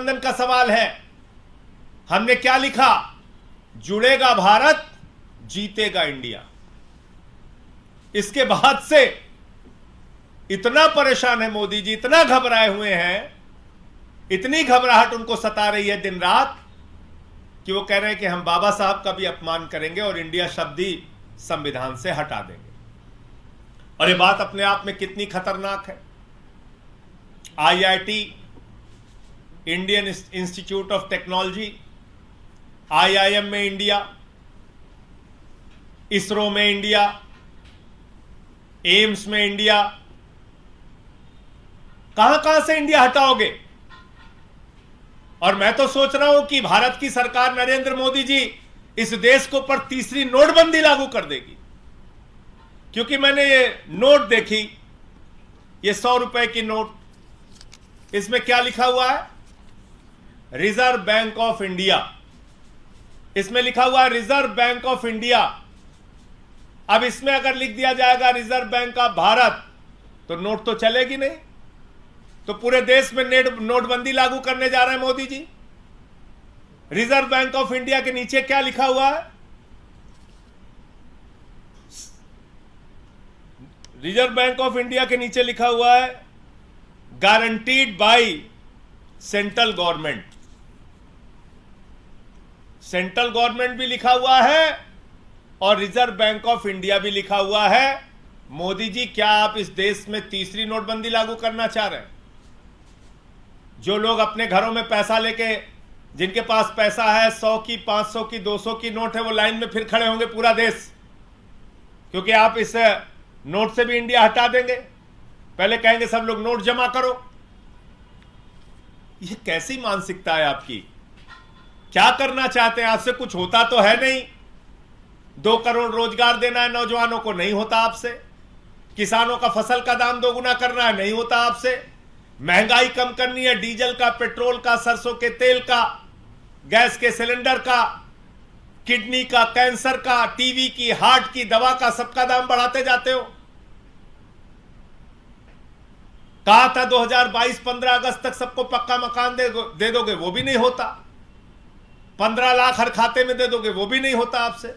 गठबंधन का सवाल है। हमने क्या लिखा? जुड़ेगा भारत, जीतेगा इंडिया। इसके बाद से इतना परेशान है मोदी जी, इतना घबराए हुए हैं, इतनी घबराहट उनको सता रही है दिन रात कि वो कह रहे हैं कि हम बाबा साहब का भी अपमान करेंगे और इंडिया शब्द ही संविधान से हटा देंगे। और ये बात अपने आप में कितनी खतरनाक है। IIT, Indian institute of technology, IIM में इंडिया, इसरो में इंडिया, एम्स में इंडिया, कहां कहां से इंडिया हटाओगे? और मैं तो सोच रहा हूं कि भारत की सरकार नरेंद्र मोदी जी इस देश को पर तीसरी नोटबंदी लागू कर देगी। क्योंकि मैंने ये नोट देखी, ये 100 रुपए की नोट, इसमें क्या लिखा हुआ है? Reserve bank of India. इसमें लिखा हुआ है रिजर्व बैंक ऑफ इंडिया। अब इसमें अगर लिख दिया जाएगा रिजर्व बैंक ऑफ भारत, तो नोट तो चलेगी नहीं। तो पूरे देश में नोटबंदी लागू करने जा रहे हैं Modi ji. Reserve bank of India के नीचे क्या लिखा हुआ है? रिजर्व बैंक ऑफ इंडिया के नीचे लिखा हुआ है guaranteed by central government. Central government भी लिखा हुआ है और रिजर्व बैंक ऑफ इंडिया भी लिखा हुआ है। मोदी जी, क्या आप इस देश में तीसरी नोटबंदी लागू करना चाह रहे हैं? जो लोग अपने घरों में पैसा लेके, जिनके पास पैसा है 100 की, 500 की, 200 की नोट है, वो लाइन में फिर खड़े होंगे पूरा देश, क्योंकि आप इस नोट से भी इंडिया हटा देंगे। पहले कहेंगे सब लोग नोट जमा करो। ये कैसी मानसिकता है आपकी? क्या करना चाहते हैं? आपसे कुछ होता तो है नहीं। 2 करोड़ रोजगार देना है नौजवानों को, नहीं होता आपसे। किसानों का फसल का दाम दोगुना करना है, नहीं होता आपसे। महंगाई कम करनी है, डीजल का, पेट्रोल का, सरसों के तेल का, गैस के सिलेंडर का, किडनी का, कैंसर का, टीवी की, हार्ट की दवा का, सबका दाम बढ़ाते जाते हो। कहा था 2022 15 अगस्त तक सबको पक्का मकान दे दोगे, वो भी नहीं होता। 15 लाख हर खाते में दे दोगे, वो भी नहीं होता आपसे।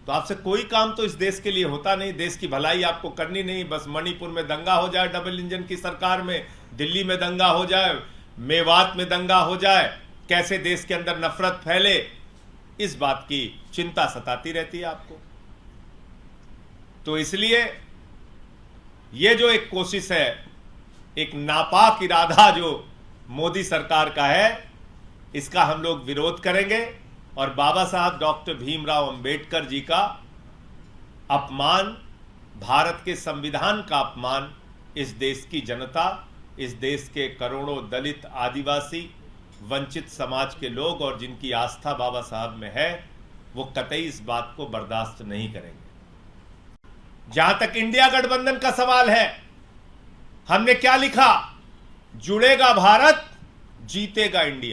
तो आपसे कोई काम तो इस देश के लिए होता नहीं। देश की भलाई आपको करनी नहीं, बस मणिपुर में दंगा हो जाए डबल इंजन की सरकार में, दिल्ली में दंगा हो जाए, मेवात में दंगा हो जाए, कैसे देश के अंदर नफरत फैले, इस बात की चिंता सताती रहती है आपको। तो इसलिए ये जो एक कोशिश है, एक नापाक इरादा जो मोदी सरकार का है, इसका हम लोग विरोध करेंगे। और बाबा साहब डॉक्टर भीमराव अंबेडकर जी का अपमान, भारत के संविधान का अपमान, इस देश की जनता, इस देश के करोड़ों दलित, आदिवासी, वंचित समाज के लोग और जिनकी आस्था बाबा साहब में है, वो कतई इस बात को बर्दाश्त नहीं करेंगे। जहां तक इंडिया गठबंधन का सवाल है, हमने क्या लिखा? जुड़ेगा भारत, जीतेगा इंडिया।